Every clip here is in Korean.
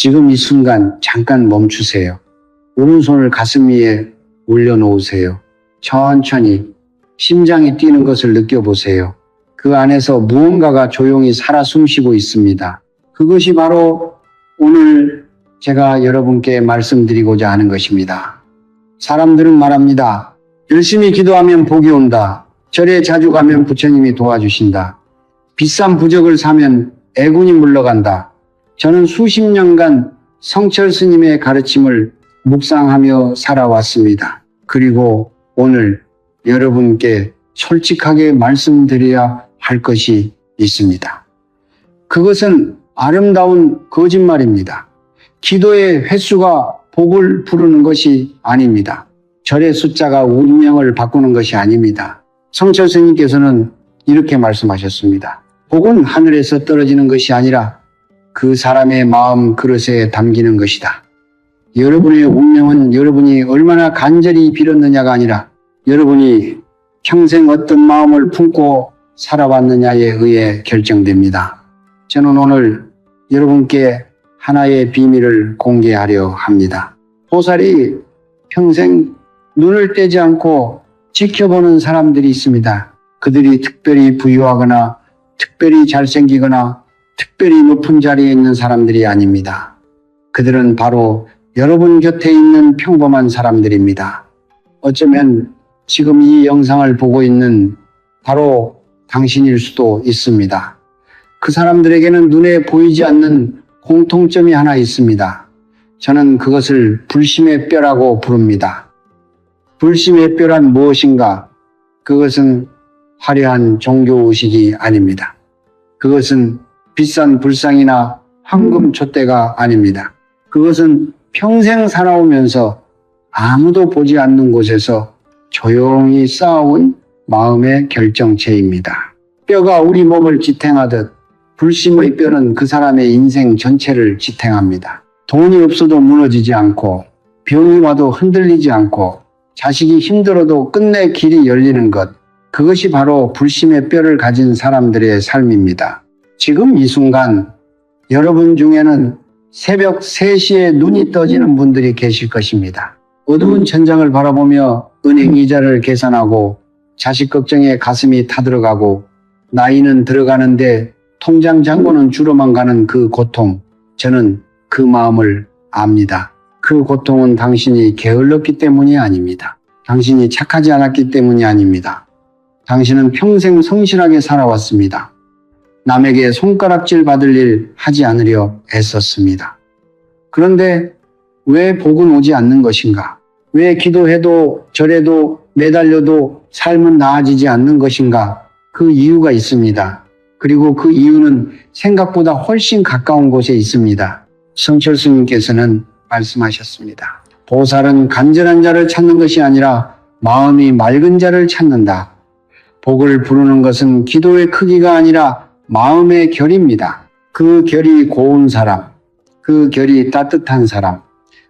지금 이 순간 잠깐 멈추세요. 오른손을 가슴 위에 올려놓으세요. 천천히 심장이 뛰는 것을 느껴보세요. 그 안에서 무언가가 조용히 살아 숨쉬고 있습니다. 그것이 바로 오늘 제가 여러분께 말씀드리고자 하는 것입니다. 사람들은 말합니다. 열심히 기도하면 복이 온다. 절에 자주 가면 부처님이 도와주신다. 비싼 부적을 사면 애군이 물러간다. 저는 수십 년간 성철 스님의 가르침을 묵상하며 살아왔습니다. 그리고 오늘 여러분께 솔직하게 말씀드려야 할 것이 있습니다. 그것은 아름다운 거짓말입니다. 기도의 횟수가 복을 부르는 것이 아닙니다. 절의 숫자가 운명을 바꾸는 것이 아닙니다. 성철 스님께서는 이렇게 말씀하셨습니다. 복은 하늘에서 떨어지는 것이 아니라 그 사람의 마음 그릇에 담기는 것이다. 여러분의 운명은 여러분이 얼마나 간절히 빌었느냐가 아니라 여러분이 평생 어떤 마음을 품고 살아왔느냐에 의해 결정됩니다. 저는 오늘 여러분께 하나의 비밀을 공개하려 합니다. 보살이 평생 눈을 떼지 않고 지켜보는 사람들이 있습니다. 그들이 특별히 부유하거나 특별히 잘생기거나 특별히 높은 자리에 있는 사람들이 아닙니다. 그들은 바로 여러분 곁에 있는 평범한 사람들입니다. 어쩌면 지금 이 영상을 보고 있는 바로 당신일 수도 있습니다. 그 사람들에게는 눈에 보이지 않는 공통점이 하나 있습니다. 저는 그것을 불심의 뼈라고 부릅니다. 불심의 뼈란 무엇인가? 그것은 화려한 종교의식이 아닙니다. 그것은 비싼 불상이나 황금 촛대가 아닙니다. 그것은 평생 살아오면서 아무도 보지 않는 곳에서 조용히 쌓아온 마음의 결정체입니다. 뼈가 우리 몸을 지탱하듯 불심의 뼈는 그 사람의 인생 전체를 지탱합니다. 돈이 없어도 무너지지 않고 병이 와도 흔들리지 않고 자식이 힘들어도 끝내 길이 열리는 것, 그것이 바로 불심의 뼈를 가진 사람들의 삶입니다. 지금 이 순간 여러분 중에는 새벽 3시에 눈이 떠지는 분들이 계실 것입니다. 어두운 천장을 바라보며 은행 이자를 계산하고 자식 걱정에 가슴이 타들어가고 나이는 들어가는데 통장 잔고는 줄어만 가는 그 고통, 저는 그 마음을 압니다. 그 고통은 당신이 게을렀기 때문이 아닙니다. 당신이 착하지 않았기 때문이 아닙니다. 당신은 평생 성실하게 살아왔습니다. 남에게 손가락질 받을 일 하지 않으려 애썼습니다. 그런데 왜 복은 오지 않는 것인가? 왜 기도해도 절에도 매달려도 삶은 나아지지 않는 것인가? 그 이유가 있습니다. 그리고 그 이유는 생각보다 훨씬 가까운 곳에 있습니다. 성철 스님께서는 말씀하셨습니다. 보살은 간절한 자를 찾는 것이 아니라 마음이 맑은 자를 찾는다. 복을 부르는 것은 기도의 크기가 아니라 마음의 결입니다. 그 결이 고운 사람, 그 결이 따뜻한 사람,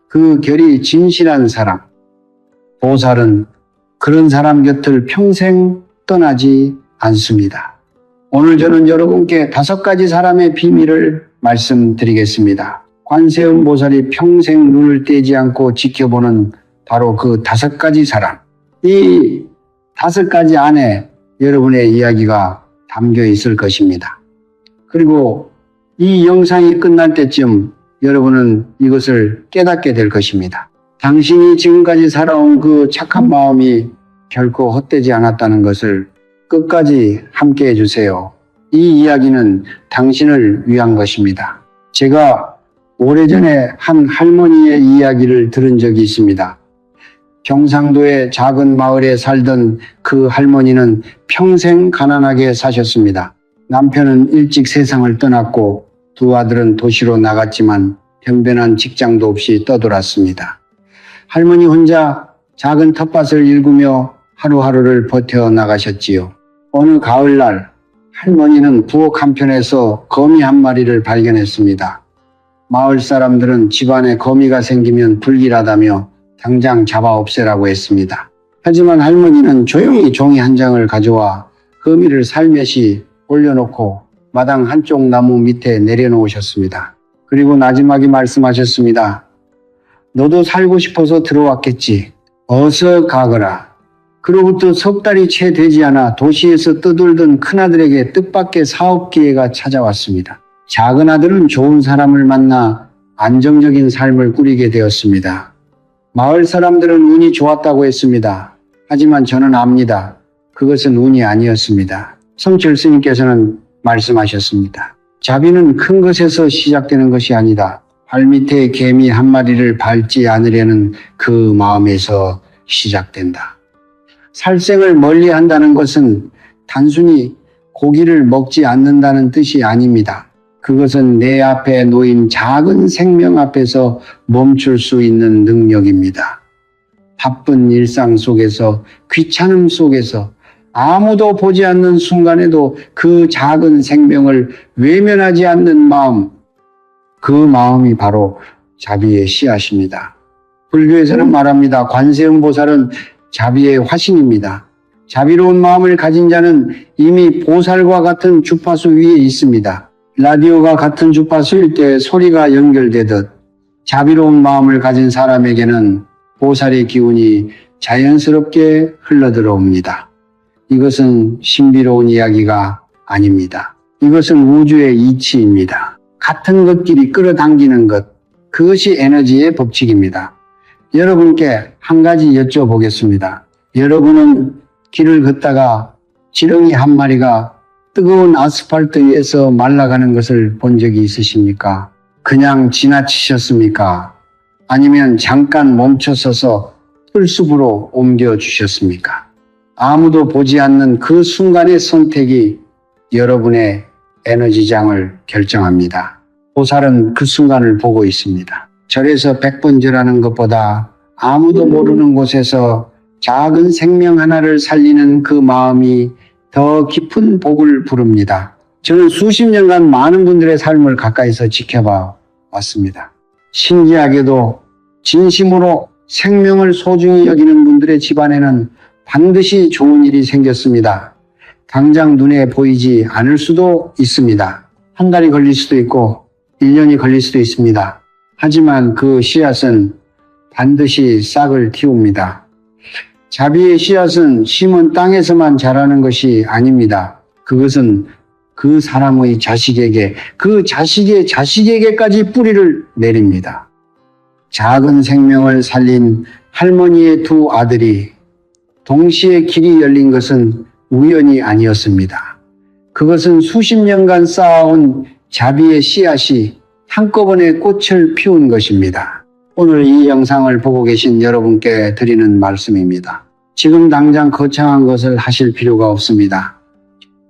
그 결이 진실한 사람. 보살은 그런 사람 곁을 평생 떠나지 않습니다. 오늘 저는 여러분께 5가지 사람의 비밀을 말씀드리겠습니다. 관세음 보살이 평생 눈을 떼지 않고 지켜보는 바로 그 5가지 사람. 이 5가지 안에 여러분의 이야기가 담겨 있을 것입니다. 그리고 이 영상이 끝날 때쯤 여러분은 이것을 깨닫게 될 것입니다. 당신이 지금까지 살아온 그 착한 마음이 결코 헛되지 않았다는 것을 끝까지 함께 해주세요. 이 이야기는 당신을 위한 것입니다. 제가 오래전에 한 할머니의 이야기를 들은 적이 있습니다. 경상도의 작은 마을에 살던 그 할머니는 평생 가난하게 사셨습니다. 남편은 일찍 세상을 떠났고 2 아들은 도시로 나갔지만 변변한 직장도 없이 떠돌았습니다. 할머니 혼자 작은 텃밭을 일구며 하루하루를 버텨나가셨지요. 어느 가을날 할머니는 부엌 한편에서 거미 한 마리를 발견했습니다. 마을 사람들은 집안에 거미가 생기면 불길하다며 당장 잡아 없애라고 했습니다. 하지만 할머니는 조용히 종이 한 장을 가져와 거미를 살며시 올려놓고 마당 한쪽 나무 밑에 내려놓으셨습니다. 그리고 마지막에 말씀하셨습니다. 너도 살고 싶어서 들어왔겠지. 어서 가거라. 그로부터 석 달이 채 되지 않아 도시에서 떠돌던 큰아들에게 뜻밖의 사업 기회가 찾아왔습니다. 작은 아들은 좋은 사람을 만나 안정적인 삶을 꾸리게 되었습니다. 마을 사람들은 운이 좋았다고 했습니다. 하지만 저는 압니다. 그것은 운이 아니었습니다. 성철 스님께서는 말씀하셨습니다. 자비는 큰 것에서 시작되는 것이 아니다. 발밑에 개미 한 마리를 밟지 않으려는 그 마음에서 시작된다. 살생을 멀리한다는 것은 단순히 고기를 먹지 않는다는 뜻이 아닙니다. 그것은 내 앞에 놓인 작은 생명 앞에서 멈출 수 있는 능력입니다. 바쁜 일상 속에서, 귀찮음 속에서, 아무도 보지 않는 순간에도 그 작은 생명을 외면하지 않는 마음, 그 마음이 바로 자비의 씨앗입니다. 불교에서는 말합니다. 관세음보살은 자비의 화신입니다. 자비로운 마음을 가진 자는 이미 보살과 같은 주파수 위에 있습니다. 라디오가 같은 주파수일 때 소리가 연결되듯 자비로운 마음을 가진 사람에게는 보살의 기운이 자연스럽게 흘러들어옵니다. 이것은 신비로운 이야기가 아닙니다. 이것은 우주의 이치입니다. 같은 것끼리 끌어당기는 것, 그것이 에너지의 법칙입니다. 여러분께 한 가지 여쭤보겠습니다. 여러분은 길을 걷다가 지렁이 한 마리가 뜨거운 아스팔트 위에서 말라가는 것을 본 적이 있으십니까? 그냥 지나치셨습니까? 아니면 잠깐 멈춰서서 풀숲으로 옮겨주셨습니까? 아무도 보지 않는 그 순간의 선택이 여러분의 에너지장을 결정합니다. 보살은 그 순간을 보고 있습니다. 절에서 100번 절하는 것보다 아무도 모르는 곳에서 작은 생명 하나를 살리는 그 마음이 더 깊은 복을 부릅니다. 저는 수십 년간 많은 분들의 삶을 가까이서 지켜봐 왔습니다. 신기하게도 진심으로 생명을 소중히 여기는 분들의 집안에는 반드시 좋은 일이 생겼습니다. 당장 눈에 보이지 않을 수도 있습니다. 한 달이 걸릴 수도 있고 1년이 걸릴 수도 있습니다. 하지만 그 씨앗은 반드시 싹을 틔웁니다. 자비의 씨앗은 심은 땅에서만 자라는 것이 아닙니다. 그것은 그 사람의 자식에게, 그 자식의 자식에게까지 뿌리를 내립니다. 작은 생명을 살린 할머니의 두 아들이 동시에 길이 열린 것은 우연이 아니었습니다. 그것은 수십 년간 쌓아온 자비의 씨앗이 한꺼번에 꽃을 피운 것입니다. 오늘 이 영상을 보고 계신 여러분께 드리는 말씀입니다. 지금 당장 거창한 것을 하실 필요가 없습니다.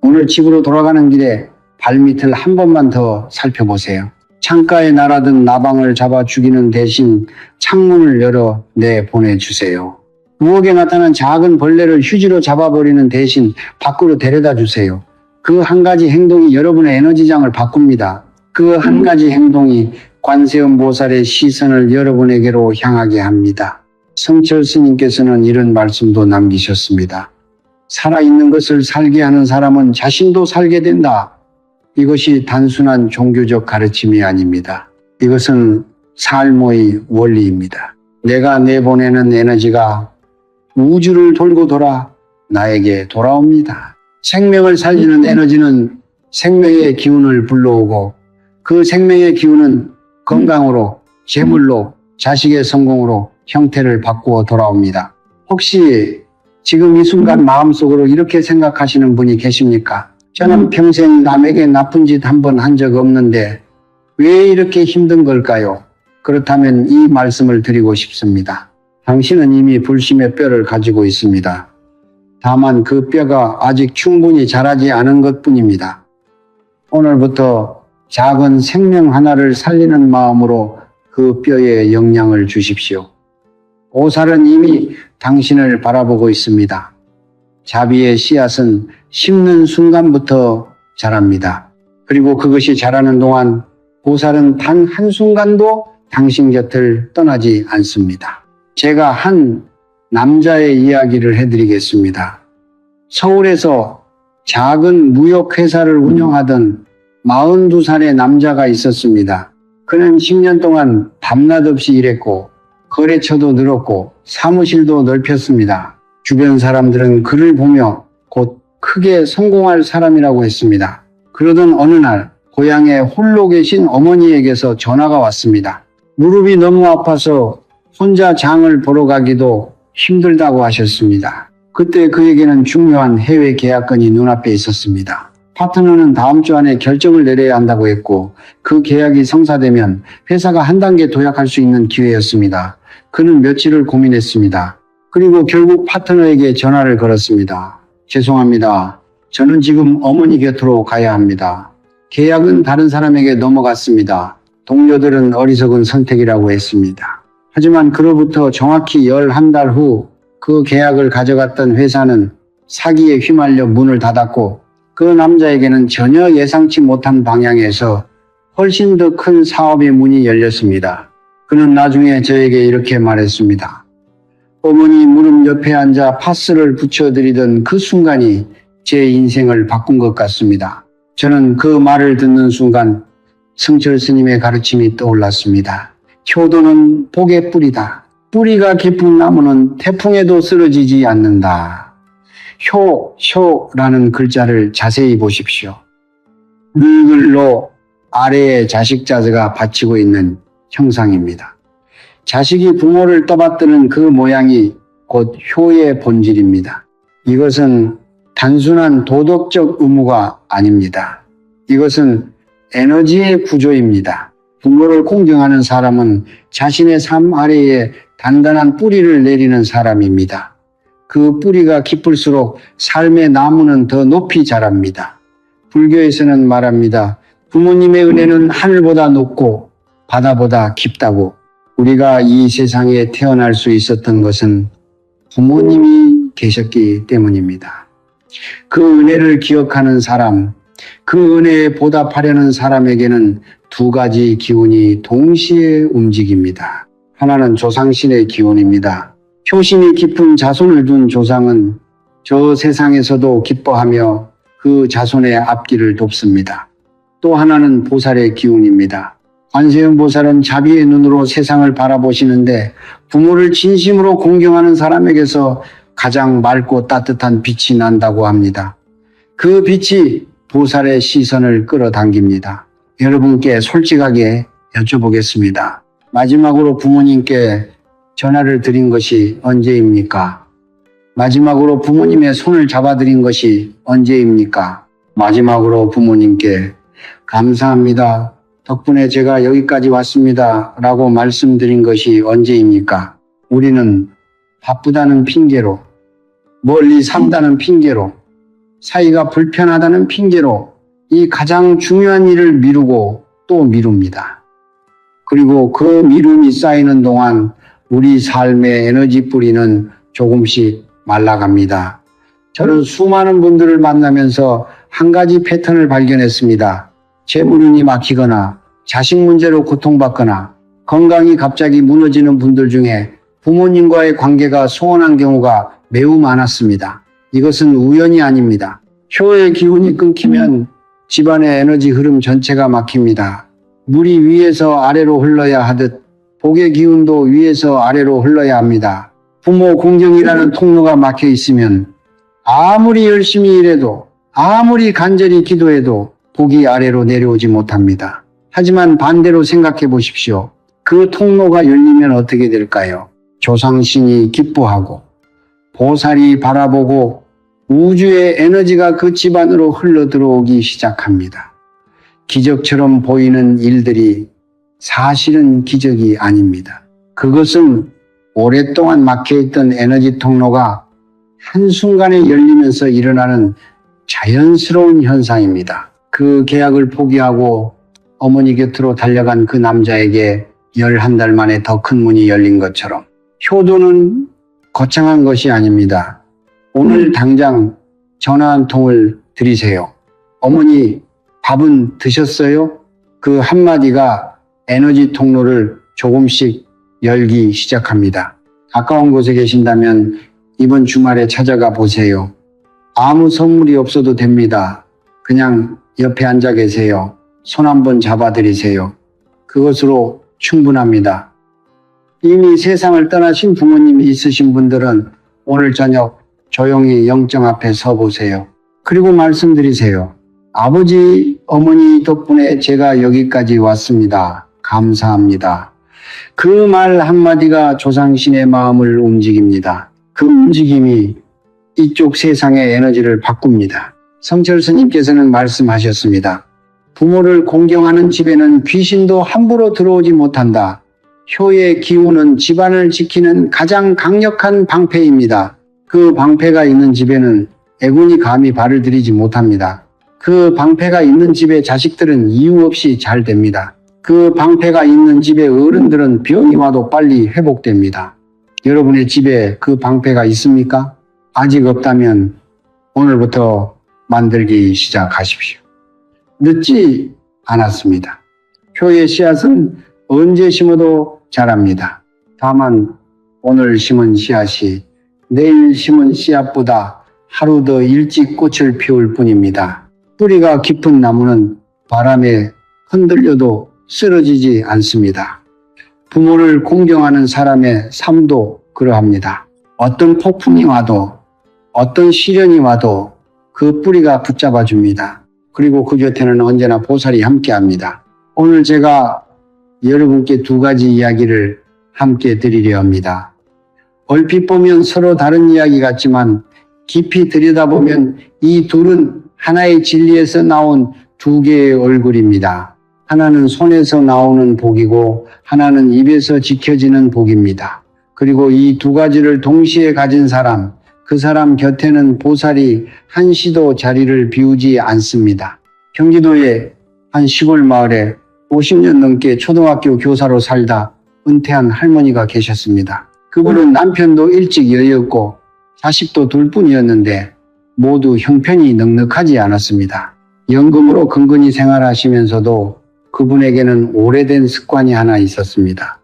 오늘 집으로 돌아가는 길에 발밑을 한 번만 더 살펴보세요. 창가에 날아든 나방을 잡아 죽이는 대신 창문을 열어 내보내주세요. 부엌에 나타난 작은 벌레를 휴지로 잡아버리는 대신 밖으로 데려다 주세요. 그 한 가지 행동이 여러분의 에너지장을 바꿉니다. 그 한 가지 행동이 관세음보살의 시선을 여러분에게로 향하게 합니다. 성철 스님께서는 이런 말씀도 남기셨습니다. 살아있는 것을 살게 하는 사람은 자신도 살게 된다. 이것이 단순한 종교적 가르침이 아닙니다. 이것은 삶의 원리입니다. 내가 내보내는 에너지가 우주를 돌고 돌아 나에게 돌아옵니다. 생명을 살리는 에너지는 생명의 기운을 불러오고 그 생명의 기운은 건강으로, 재물로, 자식의 성공으로 형태를 바꾸어 돌아옵니다. 혹시 지금 이 순간 마음속으로 이렇게 생각하시는 분이 계십니까? 저는 평생 남에게 나쁜 짓 한 번 한 적 없는데 왜 이렇게 힘든 걸까요? 그렇다면 이 말씀을 드리고 싶습니다. 당신은 이미 불심의 뼈를 가지고 있습니다. 다만 그 뼈가 아직 충분히 자라지 않은 것뿐입니다. 오늘부터 작은 생명 하나를 살리는 마음으로 그 뼈에 영향을 주십시오. 보살은 이미 당신을 바라보고 있습니다. 자비의 씨앗은 심는 순간부터 자랍니다. 그리고 그것이 자라는 동안 보살은 단 한순간도 당신 곁을 떠나지 않습니다. 제가 한 남자의 이야기를 해드리겠습니다. 서울에서 작은 무역회사를 운영하던 42살의 남자가 있었습니다. 그는 10년 동안 밤낮 없이 일했고 거래처도 늘었고 사무실도 넓혔습니다. 주변 사람들은 그를 보며 곧 크게 성공할 사람이라고 했습니다. 그러던 어느 날 고향에 홀로 계신 어머니에게서 전화가 왔습니다. 무릎이 너무 아파서 혼자 장을 보러 가기도 힘들다고 하셨습니다. 그때 그에게는 중요한 해외 계약건이 눈앞에 있었습니다. 파트너는 다음 주 안에 결정을 내려야 한다고 했고 그 계약이 성사되면 회사가 한 단계 도약할 수 있는 기회였습니다. 그는 며칠을 고민했습니다. 그리고 결국 파트너에게 전화를 걸었습니다. 죄송합니다. 저는 지금 어머니 곁으로 가야 합니다. 계약은 다른 사람에게 넘어갔습니다. 동료들은 어리석은 선택이라고 했습니다. 하지만 그로부터 정확히 11달 후 그 계약을 가져갔던 회사는 사기에 휘말려 문을 닫았고 그 남자에게는 전혀 예상치 못한 방향에서 훨씬 더 큰 사업의 문이 열렸습니다. 그는 나중에 저에게 이렇게 말했습니다. 어머니 무릎 옆에 앉아 파스를 붙여드리던 그 순간이 제 인생을 바꾼 것 같습니다. 저는 그 말을 듣는 순간 성철 스님의 가르침이 떠올랐습니다. 효도는 복의 뿌리다. 뿌리가 깊은 나무는 태풍에도 쓰러지지 않는다. 효라는 글자를 자세히 보십시오. 르글로 아래에 자식자가 받치고 있는 형상입니다. 자식이 부모를 떠받드는 그 모양이 곧 효의 본질입니다. 이것은 단순한 도덕적 의무가 아닙니다. 이것은 에너지의 구조입니다. 부모를 공경하는 사람은 자신의 삶 아래에 단단한 뿌리를 내리는 사람입니다. 그 뿌리가 깊을수록 삶의 나무는 더 높이 자랍니다. 불교에서는 말합니다. 부모님의 은혜는 하늘보다 높고 바다보다 깊다고. 우리가 이 세상에 태어날 수 있었던 것은 부모님이 계셨기 때문입니다. 그 은혜를 기억하는 사람, 그 은혜에 보답하려는 사람에게는 두 가지 기운이 동시에 움직입니다. 하나는 조상신의 기운입니다. 효심이 깊은 자손을 둔 조상은 저 세상에서도 기뻐하며 그 자손의 앞길을 돕습니다. 또 하나는 보살의 기운입니다. 관세음 보살은 자비의 눈으로 세상을 바라보시는데 부모를 진심으로 공경하는 사람에게서 가장 맑고 따뜻한 빛이 난다고 합니다. 그 빛이 보살의 시선을 끌어당깁니다. 여러분께 솔직하게 여쭤보겠습니다. 마지막으로 부모님께 전화를 드린 것이 언제입니까? 마지막으로 부모님의 손을 잡아드린 것이 언제입니까? 마지막으로 부모님께 감사합니다. 덕분에 제가 여기까지 왔습니다. 라고 말씀드린 것이 언제입니까? 우리는 바쁘다는 핑계로, 멀리 산다는 핑계로, 사이가 불편하다는 핑계로 이 가장 중요한 일을 미루고 또 미룹니다. 그리고 그 미움이 쌓이는 동안 우리 삶의 에너지 뿌리는 조금씩 말라갑니다. 저는 수많은 분들을 만나면서 한 가지 패턴을 발견했습니다. 재물운이 막히거나 자식 문제로 고통받거나 건강이 갑자기 무너지는 분들 중에 부모님과의 관계가 소원한 경우가 매우 많았습니다. 이것은 우연이 아닙니다. 효의 기운이 끊기면 집안의 에너지 흐름 전체가 막힙니다. 물이 위에서 아래로 흘러야 하듯 복의 기운도 위에서 아래로 흘러야 합니다. 부모 공경이라는 통로가 막혀 있으면 아무리 열심히 일해도 아무리 간절히 기도해도 복이 아래로 내려오지 못합니다. 하지만 반대로 생각해 보십시오. 그 통로가 열리면 어떻게 될까요? 조상신이 기뻐하고 보살이 바라보고 우주의 에너지가 그 집안으로 흘러 들어오기 시작합니다. 기적처럼 보이는 일들이 사실은 기적이 아닙니다. 그것은 오랫동안 막혀있던 에너지 통로가 한순간에 열리면서 일어나는 자연스러운 현상입니다. 그 계약을 포기하고 어머니 곁으로 달려간 그 남자에게 11달 만에 더 큰 문이 열린 것처럼 효도는 거창한 것이 아닙니다. 오늘 당장 전화 한 통을 드리세요. 어머니 밥은 드셨어요? 그 한마디가 에너지 통로를 조금씩 열기 시작합니다. 가까운 곳에 계신다면 이번 주말에 찾아가 보세요. 아무 선물이 없어도 됩니다. 그냥 옆에 앉아 계세요. 손 한번 잡아드리세요. 그것으로 충분합니다. 이미 세상을 떠나신 부모님이 있으신 분들은 오늘 저녁 조용히 영정 앞에 서보세요. 그리고 말씀드리세요. 아버지, 어머니 덕분에 제가 여기까지 왔습니다. 감사합니다. 그 말 한마디가 조상신의 마음을 움직입니다. 그 움직임이 이쪽 세상의 에너지를 바꿉니다. 성철 스님께서는 말씀하셨습니다. 부모를 공경하는 집에는 귀신도 함부로 들어오지 못한다. 효의 기운은 집안을 지키는 가장 강력한 방패입니다. 그 방패가 있는 집에는 애군이 감히 발을 들이지 못합니다. 그 방패가 있는 집의 자식들은 이유 없이 잘 됩니다. 그 방패가 있는 집의 어른들은 병이 와도 빨리 회복됩니다. 여러분의 집에 그 방패가 있습니까? 아직 없다면 오늘부터 만들기 시작하십시오. 늦지 않았습니다. 효의 씨앗은 언제 심어도 자랍니다. 다만 오늘 심은 씨앗이 내일 심은 씨앗보다 하루 더 일찍 꽃을 피울 뿐입니다. 뿌리가 깊은 나무는 바람에 흔들려도 쓰러지지 않습니다. 부모를 공경하는 사람의 삶도 그러합니다. 어떤 폭풍이 와도 어떤 시련이 와도 그 뿌리가 붙잡아 줍니다. 그리고 그 곁에는 언제나 보살이 함께합니다. 오늘 제가 여러분께 두 가지 이야기를 함께 드리려 합니다. 얼핏 보면 서로 다른 이야기 같지만 깊이 들여다보면 이 둘은 하나의 진리에서 나온 두 개의 얼굴입니다. 하나는 손에서 나오는 복이고 하나는 입에서 지켜지는 복입니다. 그리고 이 두 가지를 동시에 가진 사람, 그 사람 곁에는 보살이 한시도 자리를 비우지 않습니다. 경기도의 한 시골 마을에 50년 넘게 초등학교 교사로 살다 은퇴한 할머니가 계셨습니다. 그분은 남편도 일찍 여였고 자식도 둘뿐이었는데 모두 형편이 넉넉하지 않았습니다. 연금으로 근근히 생활하시면서도 그분에게는 오래된 습관이 하나 있었습니다.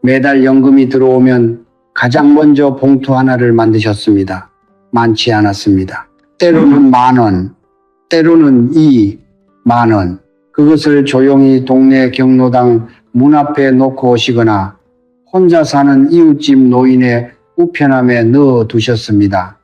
매달 연금이 들어오면 가장 먼저 봉투 하나를 만드셨습니다. 많지 않았습니다. 때로는 10,000원, 때로는 20,000원. 그것을 조용히 동네 경로당 문 앞에 놓고 오시거나 혼자 사는 이웃집 노인의 우편함에 넣어 두셨습니다.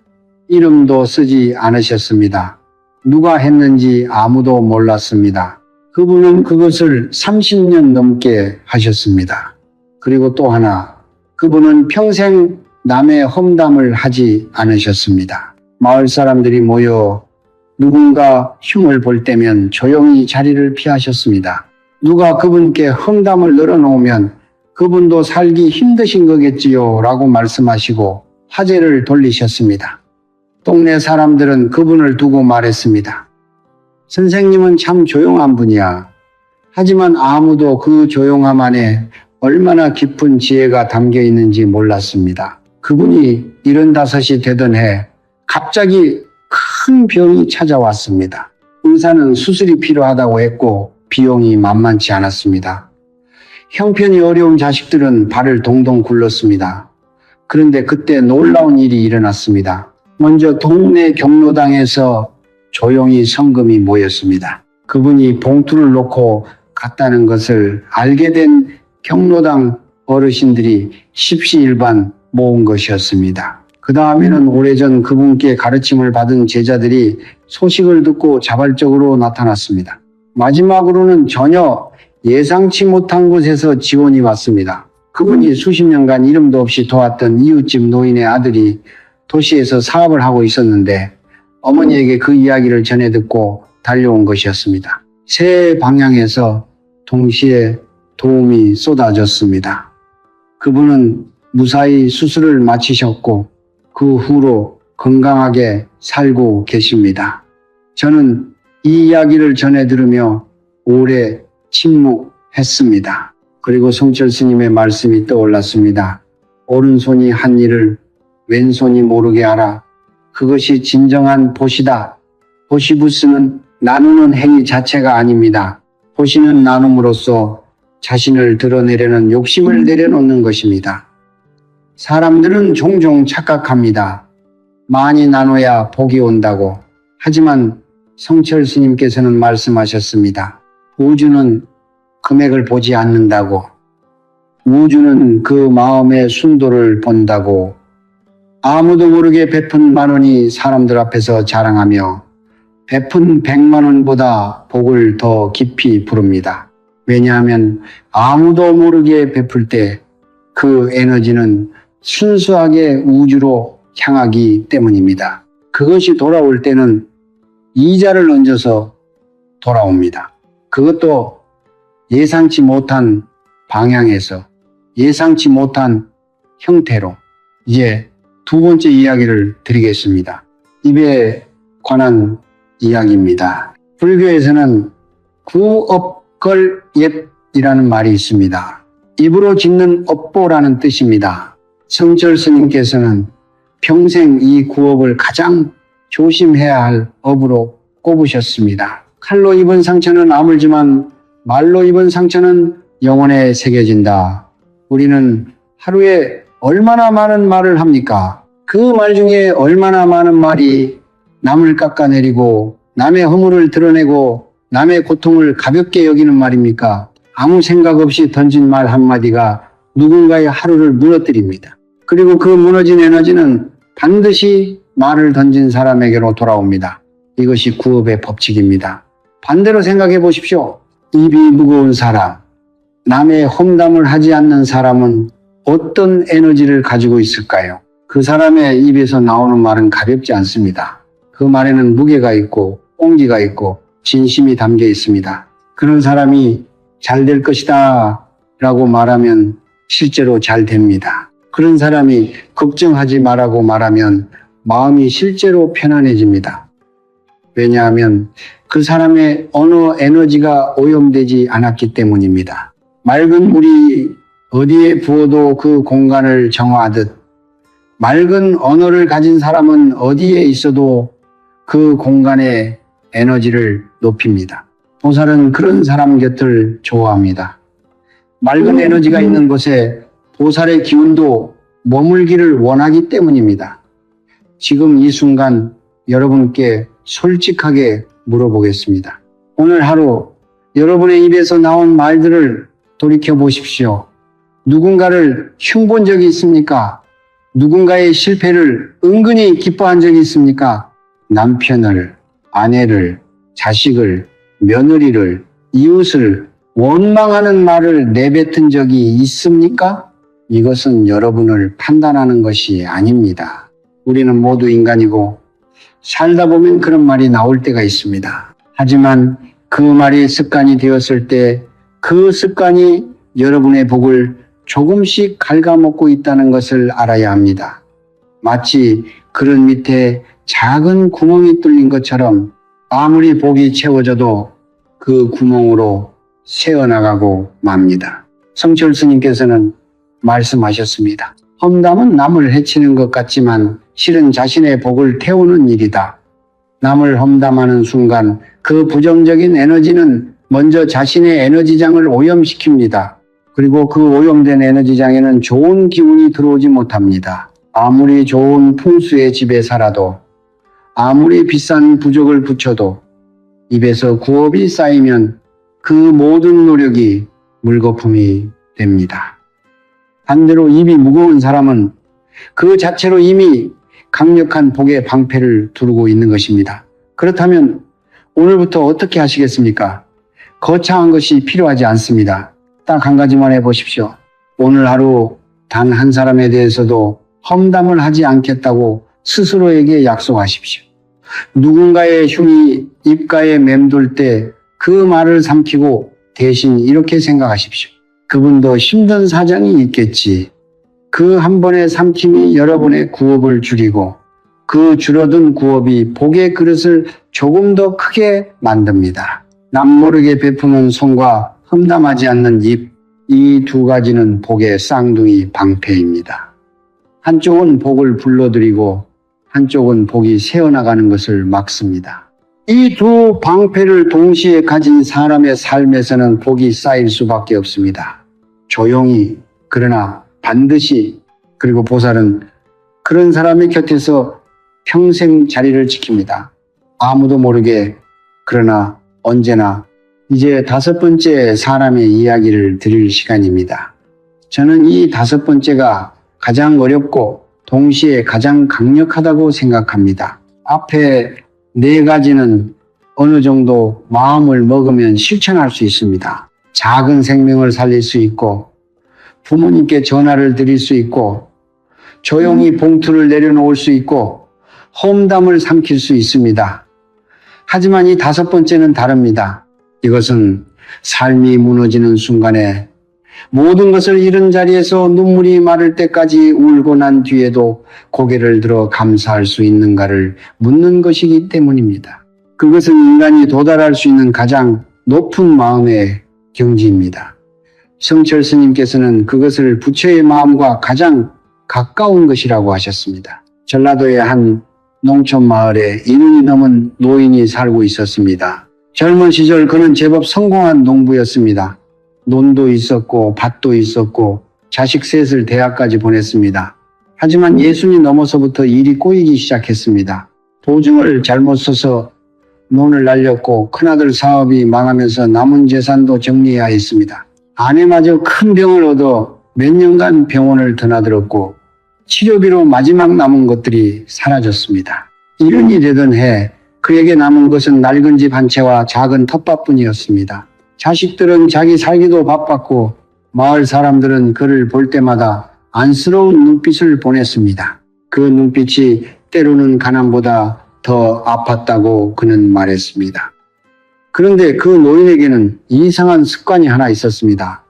이름도 쓰지 않으셨습니다. 누가 했는지 아무도 몰랐습니다. 그분은 그것을 30년 넘게 하셨습니다. 그리고 또 하나, 그분은 평생 남의 험담을 하지 않으셨습니다. 마을 사람들이 모여 누군가 흉을 볼 때면 조용히 자리를 피하셨습니다. 누가 그분께 험담을 늘어놓으면 그분도 살기 힘드신 거겠지요 라고 말씀하시고 화제를 돌리셨습니다. 동네 사람들은 그분을 두고 말했습니다. 선생님은 참 조용한 분이야. 하지만 아무도 그 조용함 안에 얼마나 깊은 지혜가 담겨 있는지 몰랐습니다. 그분이 75이 되던 해 갑자기 큰 병이 찾아왔습니다. 의사는 수술이 필요하다고 했고 비용이 만만치 않았습니다. 형편이 어려운 자식들은 발을 동동 굴렀습니다. 그런데 그때 놀라운 일이 일어났습니다. 먼저 동네 경로당에서 조용히 성금이 모였습니다. 그분이 봉투를 놓고 갔다는 것을 알게 된 경로당 어르신들이 십시일반 모은 것이었습니다. 그 다음에는 오래전 그분께 가르침을 받은 제자들이 소식을 듣고 자발적으로 나타났습니다. 마지막으로는 전혀 예상치 못한 곳에서 지원이 왔습니다. 그분이 수십 년간 이름도 없이 도왔던 이웃집 노인의 아들이 도시에서 사업을 하고 있었는데 어머니에게 그 이야기를 전해 듣고 달려온 것이었습니다. 세 방향에서 동시에 도움이 쏟아졌습니다. 그분은 무사히 수술을 마치셨고 그 후로 건강하게 살고 계십니다. 저는 이 이야기를 전해 들으며 오래 침묵했습니다. 그리고 성철 스님의 말씀이 떠올랐습니다. 오른손이 한 일을 왼손이 모르게 하라. 그것이 진정한 보시다. 보시부스는 나누는 행위 자체가 아닙니다. 보시는 나눔으로써 자신을 드러내려는 욕심을 내려놓는 것입니다. 사람들은 종종 착각합니다. 많이 나눠야 복이 온다고. 하지만 성철 스님께서는 말씀하셨습니다. 보주는 금액을 보지 않는다고, 우주는 그 마음의 순도를 본다고, 아무도 모르게 베푼 10,000원이 사람들 앞에서 자랑하며 베푼 100,000원보다 복을 더 깊이 부릅니다. 왜냐하면 아무도 모르게 베풀 때 그 에너지는 순수하게 우주로 향하기 때문입니다. 그것이 돌아올 때는 이자를 얹어서 돌아옵니다. 그것도 예상치 못한 방향에서, 예상치 못한 형태로. 이제 두 번째 이야기를 드리겠습니다. 입에 관한 이야기입니다. 불교에서는 구업걸예이라는 말이 있습니다. 입으로 짓는 업보라는 뜻입니다. 성철 스님께서는 평생 이 구업을 가장 조심해야 할 업으로 꼽으셨습니다. 칼로 입은 상처는 아물지만 말로 입은 상처는 영혼에 새겨진다. 우리는 하루에 얼마나 많은 말을 합니까? 그 말 중에 얼마나 많은 말이 남을 깎아내리고 남의 허물을 드러내고 남의 고통을 가볍게 여기는 말입니까? 아무 생각 없이 던진 말 한마디가 누군가의 하루를 무너뜨립니다. 그리고 그 무너진 에너지는 반드시 말을 던진 사람에게로 돌아옵니다. 이것이 구업의 법칙입니다. 반대로 생각해 보십시오. 입이 무거운 사람, 남의 험담을 하지 않는 사람은 어떤 에너지를 가지고 있을까요? 그 사람의 입에서 나오는 말은 가볍지 않습니다. 그 말에는 무게가 있고 온기가 있고 진심이 담겨 있습니다. 그런 사람이 잘 될 것이다 라고 말하면 실제로 잘 됩니다. 그런 사람이 걱정하지 말라고 말하면 마음이 실제로 편안해집니다. 왜냐하면 그 사람의 언어 에너지가 오염되지 않았기 때문입니다. 맑은 물이 어디에 부어도 그 공간을 정화하듯 맑은 언어를 가진 사람은 어디에 있어도 그 공간의 에너지를 높입니다. 보살은 그런 사람 곁을 좋아합니다. 맑은 에너지가 있는 곳에 보살의 기운도 머물기를 원하기 때문입니다. 지금 이 순간 여러분께 솔직하게 물어보겠습니다. 오늘 하루 여러분의 입에서 나온 말들을 돌이켜 보십시오. 누군가를 흉본 적이 있습니까? 누군가의 실패를 은근히 기뻐한 적이 있습니까? 남편을, 아내를, 자식을, 며느리를, 이웃을 원망하는 말을 내뱉은 적이 있습니까? 이것은 여러분을 판단하는 것이 아닙니다. 우리는 모두 인간이고 살다 보면 그런 말이 나올 때가 있습니다. 하지만 그 말이 습관이 되었을 때 그 습관이 여러분의 복을 조금씩 갉아먹고 있다는 것을 알아야 합니다. 마치 그릇 밑에 작은 구멍이 뚫린 것처럼 아무리 복이 채워져도 그 구멍으로 새어나가고 맙니다. 성철 스님께서는 말씀하셨습니다. 험담은 남을 해치는 것 같지만 실은 자신의 복을 태우는 일이다. 남을 험담하는 순간 그 부정적인 에너지는 먼저 자신의 에너지장을 오염시킵니다. 그리고 그 오염된 에너지장에는 좋은 기운이 들어오지 못합니다. 아무리 좋은 풍수의 집에 살아도 아무리 비싼 부적을 붙여도 입에서 구업이 쌓이면 그 모든 노력이 물거품이 됩니다. 반대로 입이 무거운 사람은 그 자체로 이미 강력한 복의 방패를 두르고 있는 것입니다. 그렇다면 오늘부터 어떻게 하시겠습니까? 거창한 것이 필요하지 않습니다. 딱 한 가지만 해보십시오. 오늘 하루 단 한 사람에 대해서도 험담을 하지 않겠다고 스스로에게 약속하십시오. 누군가의 흉이 입가에 맴돌 때 그 말을 삼키고 대신 이렇게 생각하십시오. 그분도 힘든 사정이 있겠지. 그 한 번의 삼킴이 여러분의 구업을 줄이고 그 줄어든 구업이 복의 그릇을 조금 더 크게 만듭니다. 남모르게 베푸는 손과 험담하지 않는 입, 이 두 가지는 복의 쌍둥이 방패입니다. 한쪽은 복을 불러들이고 한쪽은 복이 새어나가는 것을 막습니다. 이 두 방패를 동시에 가진 사람의 삶에서는 복이 쌓일 수밖에 없습니다. 조용히, 그러나 반드시. 그리고 보살은 그런 사람의 곁에서 평생 자리를 지킵니다. 아무도 모르게, 그러나 언제나 이제 5번째 사람의 이야기를 드릴 시간입니다. 저는 이 5번째가 가장 어렵고 동시에 가장 강력하다고 생각합니다. 앞에 4가지는 어느 정도 마음을 먹으면 실천할 수 있습니다. 작은 생명을 살릴 수 있고, 부모님께 전화를 드릴 수 있고, 조용히 봉투를 내려놓을 수 있고, 험담을 삼킬 수 있습니다. 하지만 이 5번째는 다릅니다. 이것은 삶이 무너지는 순간에 모든 것을 잃은 자리에서 눈물이 마를 때까지 울고 난 뒤에도 고개를 들어 감사할 수 있는가를 묻는 것이기 때문입니다. 그것은 인간이 도달할 수 있는 가장 높은 마음의 경지입니다. 성철 스님께서는 그것을 부처의 마음과 가장 가까운 것이라고 하셨습니다. 전라도의 한 농촌 마을에 2년이 넘은 노인이 살고 있었습니다. 젊은 시절 그는 제법 성공한 농부였습니다. 논도 있었고 밭도 있었고 자식 셋을 대학까지 보냈습니다. 하지만 예순이 넘어서부터 일이 꼬이기 시작했습니다. 도중을 잘못 써서 논을 날렸고 큰아들 사업이 망하면서 남은 재산도 정리해야 했습니다. 아내마저 큰 병을 얻어 몇 년간 병원을 드나들었고 치료비로 마지막 남은 것들이 사라졌습니다. 1년이 되던 해 그에게 남은 것은 낡은 집 한 채와 작은 텃밭뿐이었습니다. 자식들은 자기 살기도 바빴고 마을 사람들은 그를 볼 때마다 안쓰러운 눈빛을 보냈습니다. 그 눈빛이 때로는 가난보다 더 아팠다고 그는 말했습니다. 그런데 그 노인에게는 이상한 습관이 하나 있었습니다.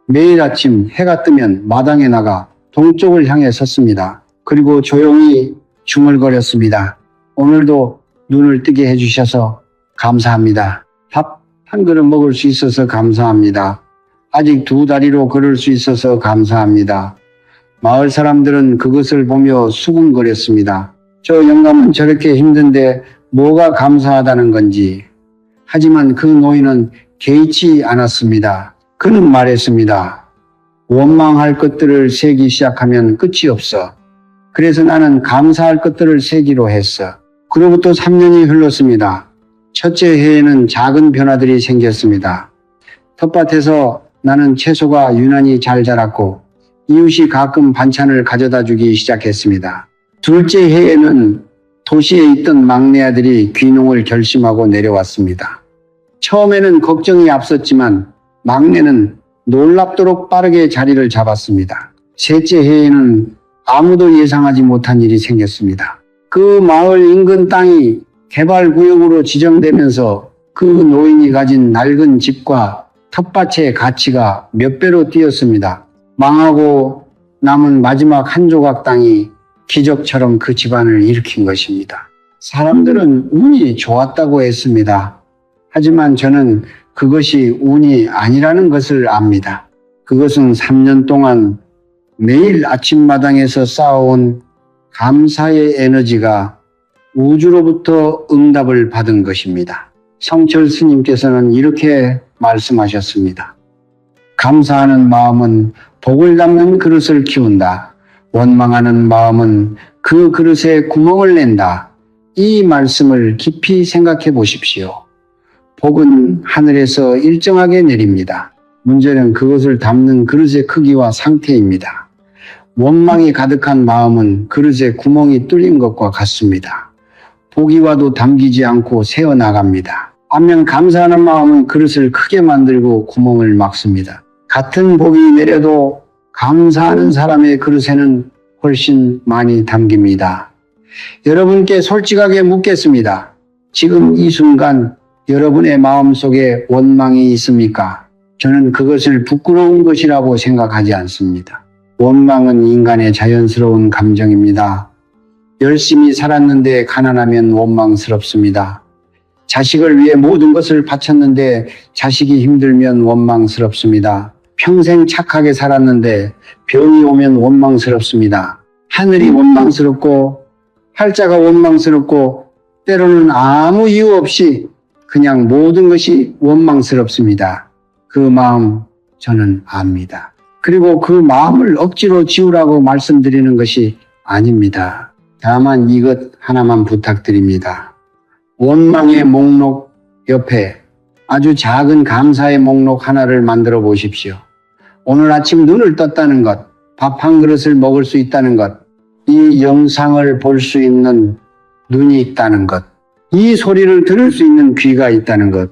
매일 아침 해가 뜨면 마당에 나가 동쪽을 향해 섰습니다. 그리고 조용히 중얼거렸습니다. 오늘도 눈을 뜨게 해주셔서 감사합니다. 밥 한 그릇 먹을 수 있어서 감사합니다. 아직 2다리로 걸을 수 있어서 감사합니다. 마을 사람들은 그것을 보며 수군거렸습니다. 저 영감은 저렇게 힘든데 뭐가 감사하다는 건지. 하지만 그 노인은 개의치 않았습니다. 그는 말했습니다. 원망할 것들을 세기 시작하면 끝이 없어. 그래서 나는 감사할 것들을 세기로 했어. 그로부터 3년이 흘렀습니다. 첫째 해에는 작은 변화들이 생겼습니다. 텃밭에서 나는 채소가 유난히 잘 자랐고 이웃이 가끔 반찬을 가져다 주기 시작했습니다. 둘째 해에는 도시에 있던 막내 아들이 귀농을 결심하고 내려왔습니다. 처음에는 걱정이 앞섰지만 막내는 놀랍도록 빠르게 자리를 잡았습니다. 셋째 해에는 아무도 예상하지 못한 일이 생겼습니다. 그 마을 인근 땅이 개발구역으로 지정되면서 그 노인이 가진 낡은 집과 텃밭의 가치가 몇 배로 뛰었습니다. 망하고 남은 마지막 한 조각 땅이 기적처럼 그 집안을 일으킨 것입니다. 사람들은 운이 좋았다고 했습니다. 하지만 저는 그것이 운이 아니라는 것을 압니다. 그것은 3년 동안 매일 아침마당에서 쌓아온 감사의 에너지가 우주로부터 응답을 받은 것입니다. 성철 스님께서는 이렇게 말씀하셨습니다. 감사하는 마음은 복을 담는 그릇을 키운다. 원망하는 마음은 그 그릇에 구멍을 낸다. 이 말씀을 깊이 생각해 보십시오. 복은 하늘에서 일정하게 내립니다. 문제는 그것을 담는 그릇의 크기와 상태입니다. 원망이 가득한 마음은 그릇에 구멍이 뚫린 것과 같습니다. 복이 와도 담기지 않고 새어나갑니다. 반면 감사하는 마음은 그릇을 크게 만들고 구멍을 막습니다. 같은 복이 내려도 감사하는 사람의 그릇에는 훨씬 많이 담깁니다. 여러분께 솔직하게 묻겠습니다. 지금 이 순간 여러분의 마음속에 원망이 있습니까? 저는 그것을 부끄러운 것이라고 생각하지 않습니다. 원망은 인간의 자연스러운 감정입니다. 열심히 살았는데 가난하면 원망스럽습니다. 자식을 위해 모든 것을 바쳤는데 자식이 힘들면 원망스럽습니다. 평생 착하게 살았는데 병이 오면 원망스럽습니다. 하늘이 원망스럽고 팔자가 원망스럽고 때로는 아무 이유 없이 그냥 모든 것이 원망스럽습니다. 그 마음 저는 압니다. 그리고 그 마음을 억지로 지우라고 말씀드리는 것이 아닙니다. 다만 이것 하나만 부탁드립니다. 원망의 목록 옆에 아주 작은 감사의 목록 하나를 만들어 보십시오. 오늘 아침 눈을 떴다는 것, 밥 한 그릇을 먹을 수 있다는 것, 이 영상을 볼 수 있는 눈이 있다는 것, 이 소리를 들을 수 있는 귀가 있다는 것,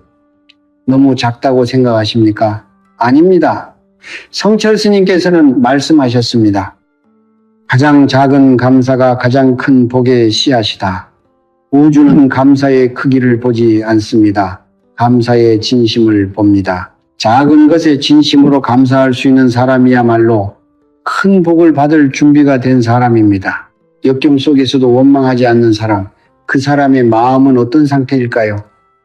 너무 작다고 생각하십니까? 아닙니다. 성철 스님께서는 말씀하셨습니다. 가장 작은 감사가 가장 큰 복의 씨앗이다. 우주는 감사의 크기를 보지 않습니다. 감사의 진심을 봅니다. 작은 것에 진심으로 감사할 수 있는 사람이야말로 큰 복을 받을 준비가 된 사람입니다. 역경 속에서도 원망하지 않는 사람, 그 사람의 마음은 어떤 상태일까요?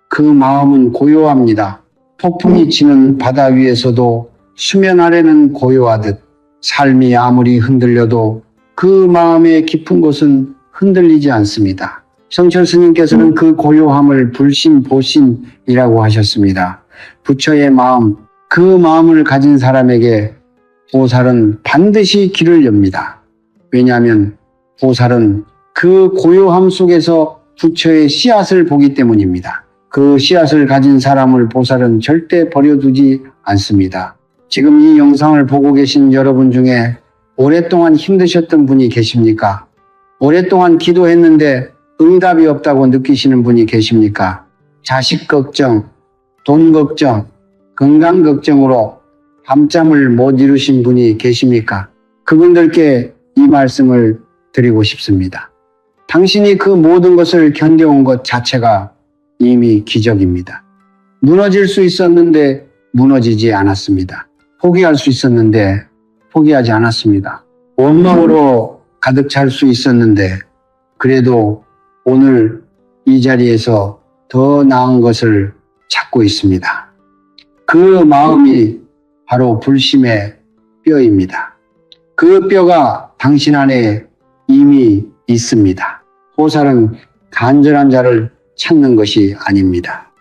그 마음은 고요합니다. 폭풍이 치는 바다 위에서도 수면 아래는 고요하듯 삶이 아무리 흔들려도 그 마음의 깊은 곳은 흔들리지 않습니다. 성철 스님께서는 그 고요함을 불신보신이라고 하셨습니다. 부처의 마음, 그 마음을 가진 사람에게 보살은 반드시 길을 엽니다. 왜냐하면 보살은 그 고요함 속에서 부처의 씨앗을 보기 때문입니다. 그 씨앗을 가진 사람을 보살은 절대 버려두지 않습니다. 지금 이 영상을 보고 계신 여러분 중에 오랫동안 힘드셨던 분이 계십니까? 오랫동안 기도했는데 응답이 없다고 느끼시는 분이 계십니까? 자식 걱정, 돈 걱정, 건강 걱정으로 밤잠을 못 이루신 분이 계십니까? 그분들께 이 말씀을 드리고 싶습니다. 당신이 그 모든 것을 견뎌온 것 자체가 이미 기적입니다. 무너질 수 있었는데 무너지지 않았습니다. 포기할 수 있었는데 포기하지 않았습니다. 원망으로 가득 찰 수 있었는데 그래도 오늘 이 자리에서 더 나은 것을 찾고 있습니다. 그 마음이 바로 불심의 뼈입니다. 그 뼈가 당신 안에 이미 있습니다. 보살은 간절한 자를 찾는 것이 아닙니다.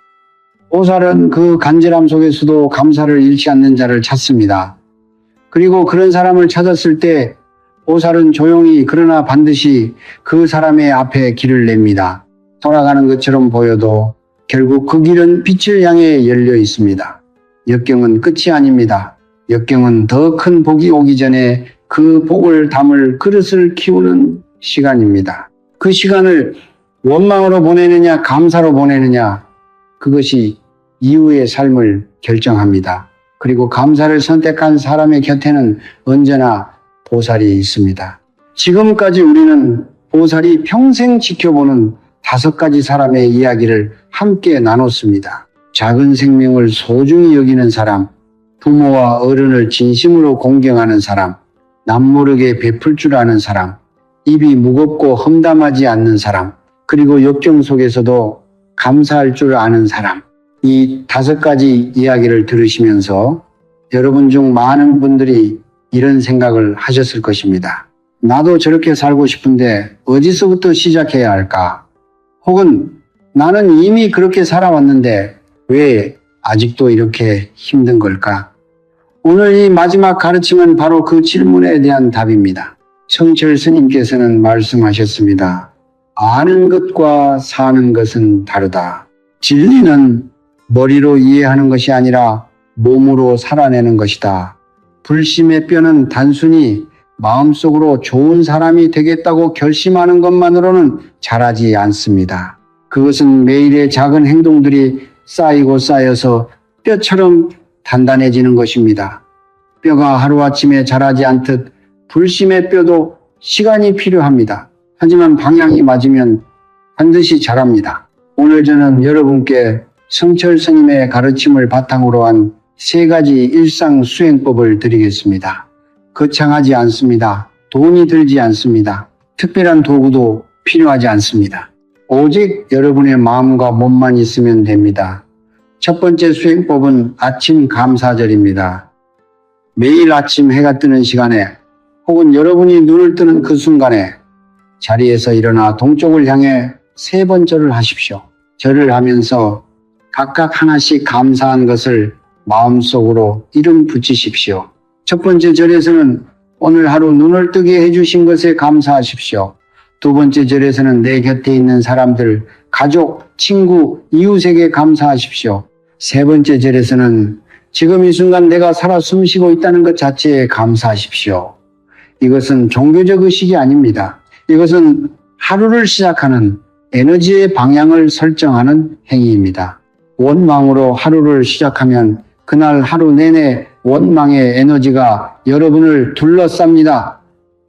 보살은 그 간절함 속에서도 감사를 잃지 않는 자를 찾습니다. 그리고 그런 사람을 찾았을 때 보살은 조용히 그러나 반드시 그 사람의 앞에 길을 냅니다. 돌아가는 것처럼 보여도 결국 그 길은 빛을 향해 열려 있습니다. 역경은 끝이 아닙니다. 역경은 더 큰 복이 오기 전에 그 복을 담을 그릇을 키우는 시간입니다. 그 시간을 원망으로 보내느냐 감사로 보내느냐 그것이 이후의 삶을 결정합니다. 그리고 감사를 선택한 사람의 곁에는 언제나 보살이 있습니다. 지금까지 우리는 보살이 평생 지켜보는 5가지 사람의 이야기를 함께 나눴습니다. 작은 생명을 소중히 여기는 사람, 부모와 어른을 진심으로 공경하는 사람, 남모르게 베풀 줄 아는 사람, 입이 무겁고 험담하지 않는 사람, 그리고 역경 속에서도 감사할 줄 아는 사람. 이 5가지 이야기를 들으시면서 여러분 중 많은 분들이 이런 생각을 하셨을 것입니다. 나도 저렇게 살고 싶은데 어디서부터 시작해야 할까? 혹은 나는 이미 그렇게 살아왔는데 왜 아직도 이렇게 힘든 걸까? 오늘 이 마지막 가르침은 바로 그 질문에 대한 답입니다. 성철 스님께서는 말씀하셨습니다. 아는 것과 사는 것은 다르다. 진리는 머리로 이해하는 것이 아니라 몸으로 살아내는 것이다. 불심의 뼈는 단순히 마음속으로 좋은 사람이 되겠다고 결심하는 것만으로는 자라지 않습니다. 그것은 매일의 작은 행동들이 쌓이고 쌓여서 뼈처럼 단단해지는 것입니다. 뼈가 하루아침에 자라지 않듯 불심의 뼈도 시간이 필요합니다. 하지만 방향이 맞으면 반드시 자랍니다. 오늘 저는 여러분께 성철 스님의 가르침을 바탕으로 한 3가지 일상 수행법을 드리겠습니다. 거창하지 않습니다. 돈이 들지 않습니다. 특별한 도구도 필요하지 않습니다. 오직 여러분의 마음과 몸만 있으면 됩니다. 첫 번째 수행법은 아침 감사절입니다. 매일 아침 해가 뜨는 시간에 혹은 여러분이 눈을 뜨는 그 순간에 자리에서 일어나 동쪽을 향해 3번 절을 하십시오. 절을 하면서 각각 하나씩 감사한 것을 마음속으로 이름 붙이십시오. 첫 번째 절에서는 오늘 하루 눈을 뜨게 해주신 것에 감사하십시오. 두 번째 절에서는 내 곁에 있는 사람들, 가족, 친구, 이웃에게 감사하십시오. 세 번째 절에서는 지금 이 순간 내가 살아 숨쉬고 있다는 것 자체에 감사하십시오. 이것은 종교적 의식이 아닙니다. 이것은 하루를 시작하는 에너지의 방향을 설정하는 행위입니다. 원망으로 하루를 시작하면 그날 하루 내내 원망의 에너지가 여러분을 둘러쌉니다.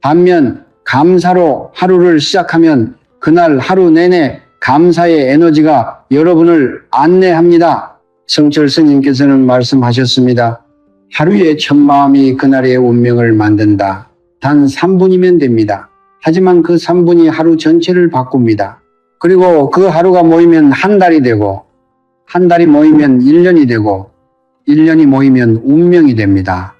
반면 감사로 하루를 시작하면 그날 하루 내내 감사의 에너지가 여러분을 안내합니다. 성철 스님께서는 말씀하셨습니다. 하루의 첫 마음이 그날의 운명을 만든다. 단 3분이면 됩니다. 하지만 그 3분이 하루 전체를 바꿉니다. 그리고 그 하루가 모이면 한 달이 되고, 한 달이 모이면 1년이 되고, 1년이 모이면 운명이 됩니다.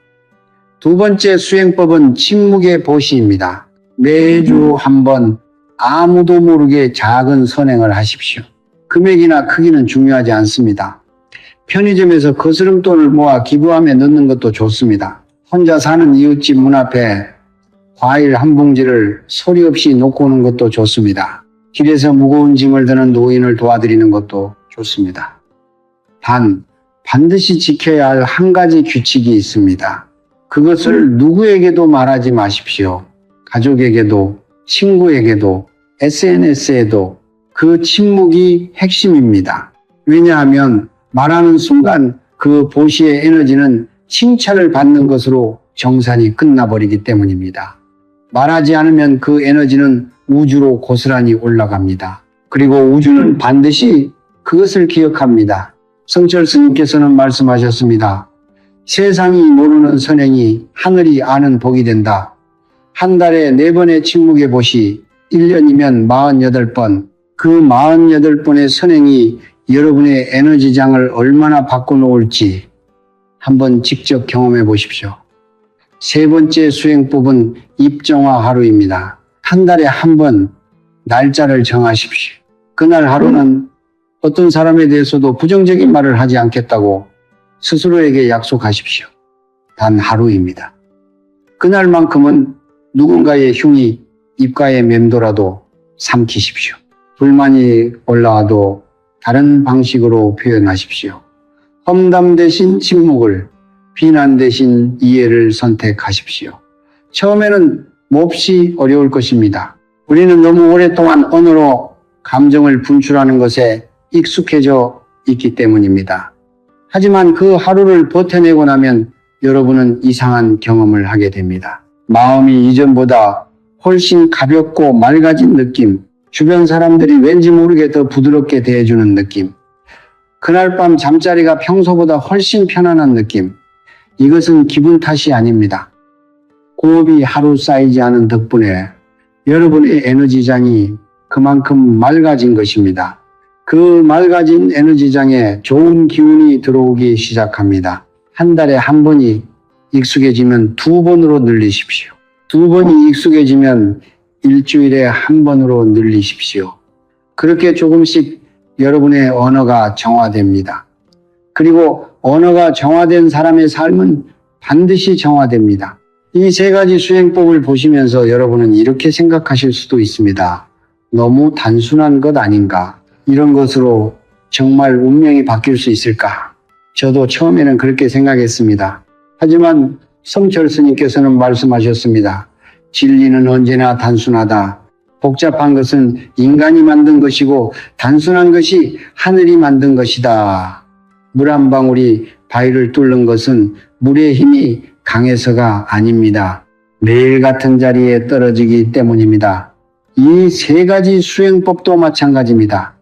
두 번째 수행법은 침묵의 보시입니다. 매주 한 번 아무도 모르게 작은 선행을 하십시오. 금액이나 크기는 중요하지 않습니다. 편의점에서 거스름돈을 모아 기부함에 넣는 것도 좋습니다. 혼자 사는 이웃집 문 앞에 과일 한 봉지를 소리 없이 놓고 오는 것도 좋습니다. 길에서 무거운 짐을 드는 노인을 도와드리는 것도 좋습니다. 단, 반드시 지켜야 할 한 가지 규칙이 있습니다. 그것을 누구에게도 말하지 마십시오. 가족에게도, 친구에게도, SNS에도. 그 침묵이 핵심입니다. 왜냐하면 말하는 순간 그 보시의 에너지는 칭찬을 받는 것으로 정산이 끝나버리기 때문입니다. 말하지 않으면 그 에너지는 우주로 고스란히 올라갑니다. 그리고 우주는 반드시 그것을 기억합니다. 성철 스님께서는 말씀하셨습니다. 세상이 모르는 선행이 하늘이 아는 복이 된다. 한 달에 4번의 침묵의 보시, 1년이면 48번, 그 48번의 선행이 여러분의 에너지장을 얼마나 바꿔놓을지 한번 직접 경험해 보십시오. 세 번째 수행법은 입정화 하루입니다. 한 달에 한 번 날짜를 정하십시오. 그날 하루는 어떤 사람에 대해서도 부정적인 말을 하지 않겠다고 스스로에게 약속하십시오. 단 하루입니다. 그날만큼은 누군가의 흉이 입가에 맴돌아도 삼키십시오. 불만이 올라와도 다른 방식으로 표현하십시오. 험담 대신 침묵을, 비난 대신 이해를 선택하십시오. 처음에는 몹시 어려울 것입니다. 우리는 너무 오랫동안 언어로 감정을 분출하는 것에 익숙해져 있기 때문입니다. 하지만 그 하루를 버텨내고 나면 여러분은 이상한 경험을 하게 됩니다. 마음이 이전보다 훨씬 가볍고 맑아진 느낌, 주변 사람들이 왠지 모르게 더 부드럽게 대해주는 느낌, 그날 밤 잠자리가 평소보다 훨씬 편안한 느낌, 이것은 기분 탓이 아닙니다. 호흡이 하루 쌓이지 않은 덕분에 여러분의 에너지장이 그만큼 맑아진 것입니다. 그 맑아진 에너지장에 좋은 기운이 들어오기 시작합니다. 한 달에 한 번이 익숙해지면 2번으로 늘리십시오. 2번이 익숙해지면 일주일에 한 번으로 늘리십시오. 그렇게 조금씩 여러분의 언어가 정화됩니다. 그리고 언어가 정화된 사람의 삶은 반드시 정화됩니다. 이 세 가지 수행법을 보시면서 여러분은 이렇게 생각하실 수도 있습니다. 너무 단순한 것 아닌가? 이런 것으로 정말 운명이 바뀔 수 있을까? 저도 처음에는 그렇게 생각했습니다. 하지만 성철 스님께서는 말씀하셨습니다. 진리는 언제나 단순하다. 복잡한 것은 인간이 만든 것이고 단순한 것이 하늘이 만든 것이다. 물 한 방울이 바위를 뚫는 것은 물의 힘이 강해서가 아닙니다. 매일 같은 자리에 떨어지기 때문입니다. 이 세 가지 수행법도 마찬가지입니다.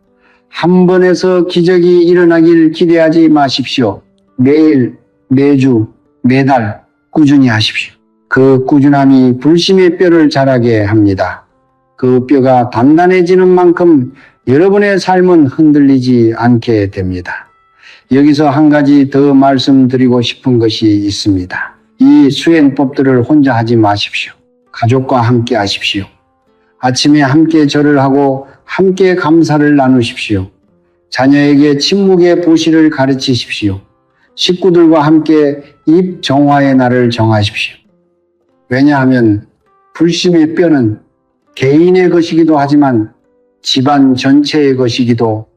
한 번에서 기적이 일어나길 기대하지 마십시오. 매일, 매주, 매달 꾸준히 하십시오. 그 꾸준함이 불심의 뼈를 자라게 합니다. 그 뼈가 단단해지는 만큼 여러분의 삶은 흔들리지 않게 됩니다. 여기서 한 가지 더 말씀드리고 싶은 것이 있습니다. 이 수행법들을 혼자 하지 마십시오. 가족과 함께 하십시오. 아침에 함께 절을 하고 함께 감사를 나누십시오. 자녀에게 침묵의 보시를 가르치십시오. 식구들과 함께 입 정화의 날을 정하십시오. 왜냐하면 불심의 뼈는 개인의 것이기도 하지만 집안 전체의 것이기도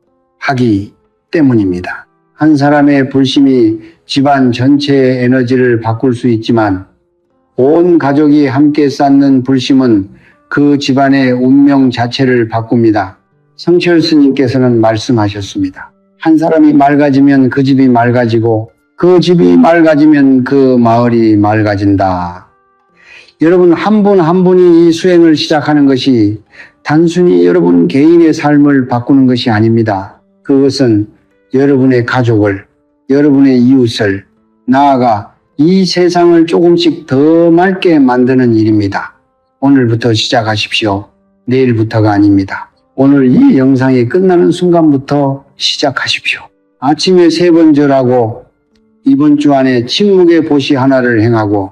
하기 때문입니다. 한 사람의 불심이 집안 전체의 에너지를 바꿀 수 있지만 온 가족이 함께 쌓는 불심은 그 집안의 운명 자체를 바꿉니다. 성철 스님께서는 말씀하셨습니다. 한 사람이 맑아지면 그 집이 맑아지고 그 집이 맑아지면 그 마을이 맑아진다. 여러분 한 분 한 분이 이 수행을 시작하는 것이 단순히 여러분 개인의 삶을 바꾸는 것이 아닙니다. 그것은 여러분의 가족을, 여러분의 이웃을, 나아가 이 세상을 조금씩 더 맑게 만드는 일입니다. 오늘부터 시작하십시오. 내일부터가 아닙니다. 오늘 이 영상이 끝나는 순간부터 시작하십시오. 아침에 3번 절하고 이번 주 안에 침묵의 보시 하나를 행하고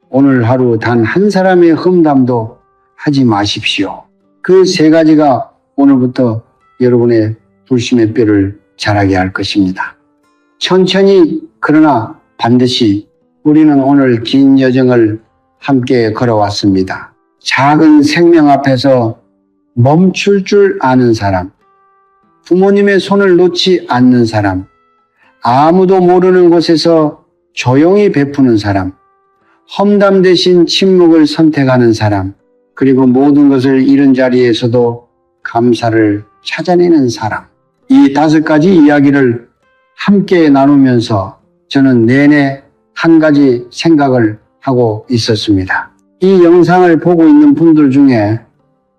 오늘 하루 단 한 사람의 험담도 하지 마십시오. 그 3가지가 오늘부터 여러분의 불심의 뼈를 자라게 할 것입니다. 천천히 그러나 반드시 우리는 오늘 긴 여정을 함께 걸어왔습니다. 작은 생명 앞에서 멈출 줄 아는 사람, 부모님의 손을 놓지 않는 사람, 아무도 모르는 곳에서 조용히 베푸는 사람, 험담 대신 침묵을 선택하는 사람, 그리고 모든 것을 잃은 자리에서도 감사를 찾아내는 사람. 이 5가지 이야기를 함께 나누면서 저는 내내 한 가지 생각을 하고 있었습니다. 이 영상을 보고 있는 분들 중에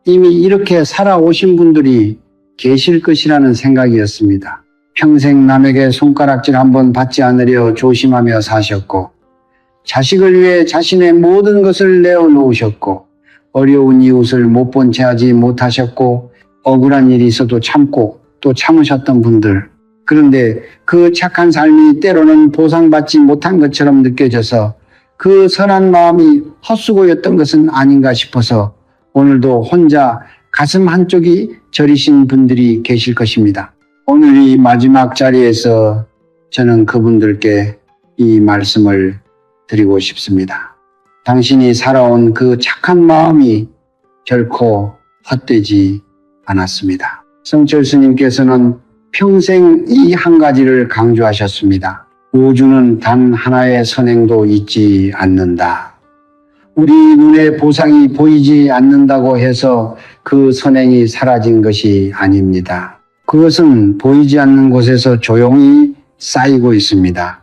이미 이렇게 살아오신 분들이 계실 것이라는 생각이었습니다. 평생 남에게 손가락질 한번 받지 않으려 조심하며 사셨고, 자식을 위해 자신의 모든 것을 내어놓으셨고, 어려운 이웃을 못 본 채 하지 못하셨고, 억울한 일이 있어도 참고 또 참으셨던 분들. 그런데 그 착한 삶이 때로는 보상받지 못한 것처럼 느껴져서 그 선한 마음이 헛수고였던 것은 아닌가 싶어서 오늘도 혼자 가슴 한쪽이 저리신 분들이 계실 것입니다. 오늘 이 마지막 자리에서 저는 그분들께 이 말씀을 드리고 싶습니다. 당신이 살아온 그 착한 마음이 결코 헛되지 않았습니다. 성철 스님께서는 평생 이 한 가지를 강조하셨습니다. 우주는 단 하나의 선행도 있지 않는다. 우리 눈에 보상이 보이지 않는다고 해서 그 선행이 사라진 것이 아닙니다. 그것은 보이지 않는 곳에서 조용히 쌓이고 있습니다.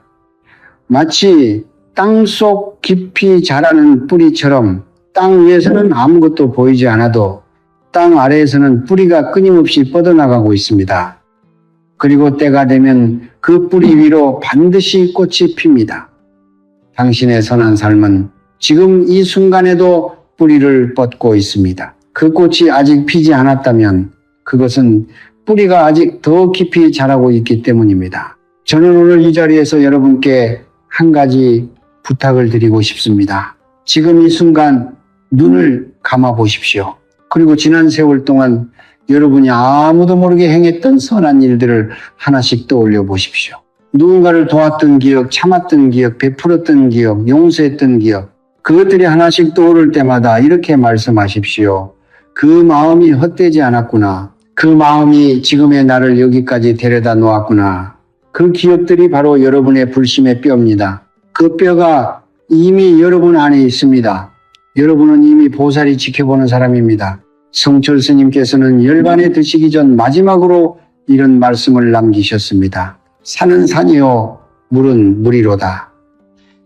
마치 땅속 깊이 자라는 뿌리처럼 땅 위에서는 아무것도 보이지 않아도 땅 아래에서는 뿌리가 끊임없이 뻗어나가고 있습니다. 그리고 때가 되면 그 뿌리 위로 반드시 꽃이 핍니다. 당신의 선한 삶은 지금 이 순간에도 뿌리를 뻗고 있습니다. 그 꽃이 아직 피지 않았다면 그것은 뿌리가 아직 더 깊이 자라고 있기 때문입니다. 저는 오늘 이 자리에서 여러분께 한 가지 부탁을 드리고 싶습니다. 지금 이 순간 눈을 감아 보십시오. 그리고 지난 세월 동안 여러분이 아무도 모르게 행했던 선한 일들을 하나씩 떠올려 보십시오. 누군가를 도왔던 기억, 참았던 기억, 베풀었던 기억, 용서했던 기억, 그것들이 하나씩 떠오를 때마다 이렇게 말씀하십시오. 그 마음이 헛되지 않았구나. 그 마음이 지금의 나를 여기까지 데려다 놓았구나. 그 기억들이 바로 여러분의 불심의 뼈입니다. 그 뼈가 이미 여러분 안에 있습니다. 여러분은 이미 보살이 지켜보는 사람입니다. 성철 스님께서는 열반에 드시기 전 마지막으로 이런 말씀을 남기셨습니다. 산은 산이요, 물은 물이로다.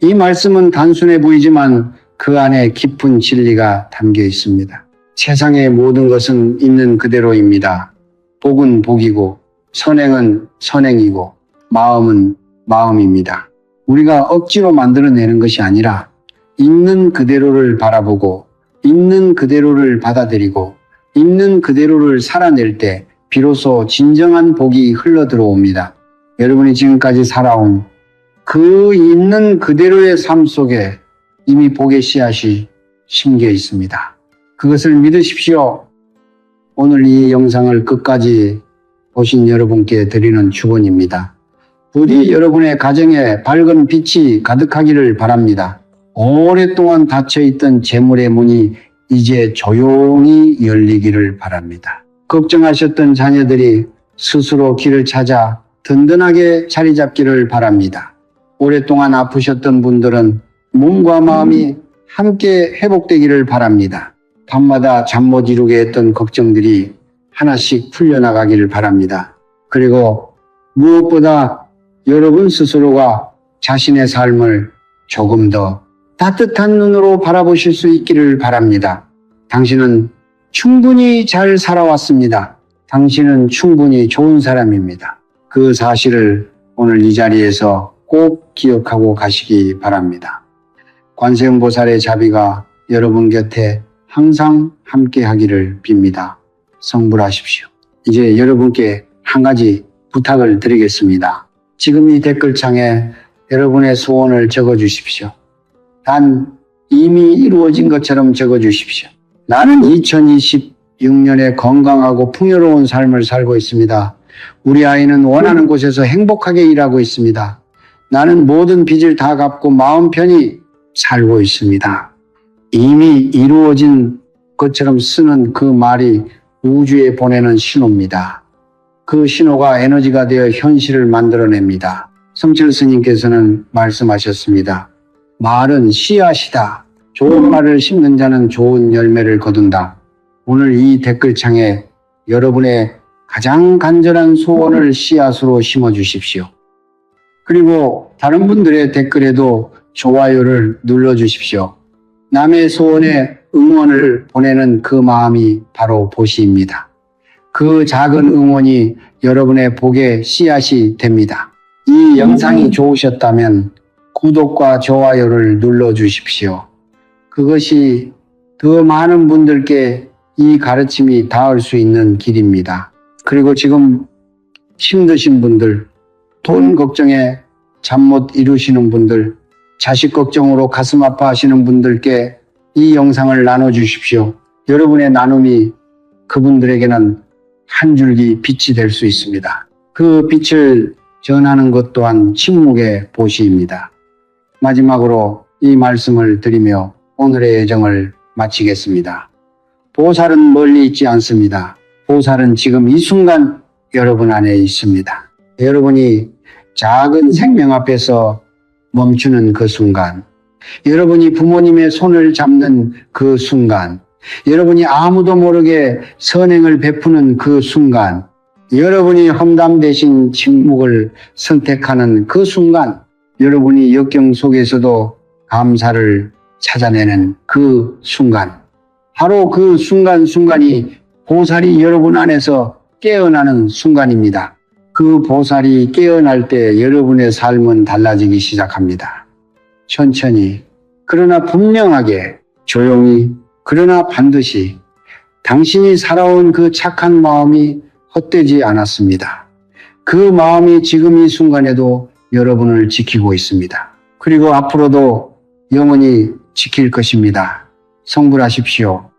이 말씀은 단순해 보이지만 그 안에 깊은 진리가 담겨 있습니다. 세상의 모든 것은 있는 그대로입니다. 복은 복이고 선행은 선행이고 마음은 마음입니다. 우리가 억지로 만들어내는 것이 아니라 있는 그대로를 바라보고 있는 그대로를 받아들이고 있는 그대로를 살아낼 때 비로소 진정한 복이 흘러들어옵니다. 여러분이 지금까지 살아온 그 있는 그대로의 삶 속에 이미 복의 씨앗이 심겨 있습니다. 그것을 믿으십시오. 오늘 이 영상을 끝까지 보신 여러분께 드리는 축원입니다. 부디 여러분의 가정에 밝은 빛이 가득하기를 바랍니다. 오랫동안 닫혀있던 재물의 문이 이제 조용히 열리기를 바랍니다. 걱정하셨던 자녀들이 스스로 길을 찾아 든든하게 자리 잡기를 바랍니다. 오랫동안 아프셨던 분들은 몸과 마음이 함께 회복되기를 바랍니다. 밤마다 잠 못 이루게 했던 걱정들이 하나씩 풀려나가기를 바랍니다. 그리고 무엇보다 여러분 스스로가 자신의 삶을 조금 더 따뜻한 눈으로 바라보실 수 있기를 바랍니다. 당신은 충분히 잘 살아왔습니다. 당신은 충분히 좋은 사람입니다. 그 사실을 오늘 이 자리에서 꼭 기억하고 가시기 바랍니다. 관세음보살의 자비가 여러분 곁에 항상 함께 하기를 빕니다. 성불하십시오. 이제 여러분께 한 가지 부탁을 드리겠습니다. 지금 이 댓글창에 여러분의 소원을 적어주십시오. 단 이미 이루어진 것처럼 적어주십시오. 나는 2026년에 건강하고 풍요로운 삶을 살고 있습니다. 우리 아이는 원하는 곳에서 행복하게 일하고 있습니다. 나는 모든 빚을 다 갚고 마음 편히 살고 있습니다. 이미 이루어진 것처럼 쓰는 그 말이 우주에 보내는 신호입니다. 그 신호가 에너지가 되어 현실을 만들어냅니다. 성철 스님께서는 말씀하셨습니다. 말은 씨앗이다. 좋은 말을 심는 자는 좋은 열매를 거둔다. 오늘 이 댓글창에 여러분의 가장 간절한 소원을 씨앗으로 심어주십시오. 그리고 다른 분들의 댓글에도 좋아요를 눌러주십시오. 남의 소원에 응원을 보내는 그 마음이 바로 보시입니다. 그 작은 응원이 여러분의 복의 씨앗이 됩니다. 이 영상이 좋으셨다면 구독과 좋아요를 눌러주십시오. 그것이 더 많은 분들께 이 가르침이 닿을 수 있는 길입니다. 그리고 지금 힘드신 분들, 돈 걱정에 잠 못 이루시는 분들, 자식 걱정으로 가슴 아파하시는 분들께 이 영상을 나눠주십시오. 여러분의 나눔이 그분들에게는 한 줄기 빛이 될 수 있습니다. 그 빛을 전하는 것 또한 침묵의 보시입니다. 마지막으로 이 말씀을 드리며 오늘의 예정을 마치겠습니다. 보살은 멀리 있지 않습니다. 보살은 지금 이 순간 여러분 안에 있습니다. 여러분이 작은 생명 앞에서 멈추는 그 순간, 여러분이 부모님의 손을 잡는 그 순간, 여러분이 아무도 모르게 선행을 베푸는 그 순간, 여러분이 험담 대신 침묵을 선택하는 그 순간, 여러분이 역경 속에서도 감사를 찾아내는 그 순간, 바로 그 순간순간이 보살이 여러분 안에서 깨어나는 순간입니다. 그 보살이 깨어날 때 여러분의 삶은 달라지기 시작합니다. 천천히, 그러나 분명하게, 조용히, 그러나 반드시 당신이 살아온 그 착한 마음이 헛되지 않았습니다. 그 마음이 지금 이 순간에도 여러분을 지키고 있습니다. 그리고 앞으로도 영원히 지킬 것입니다. 성불하십시오.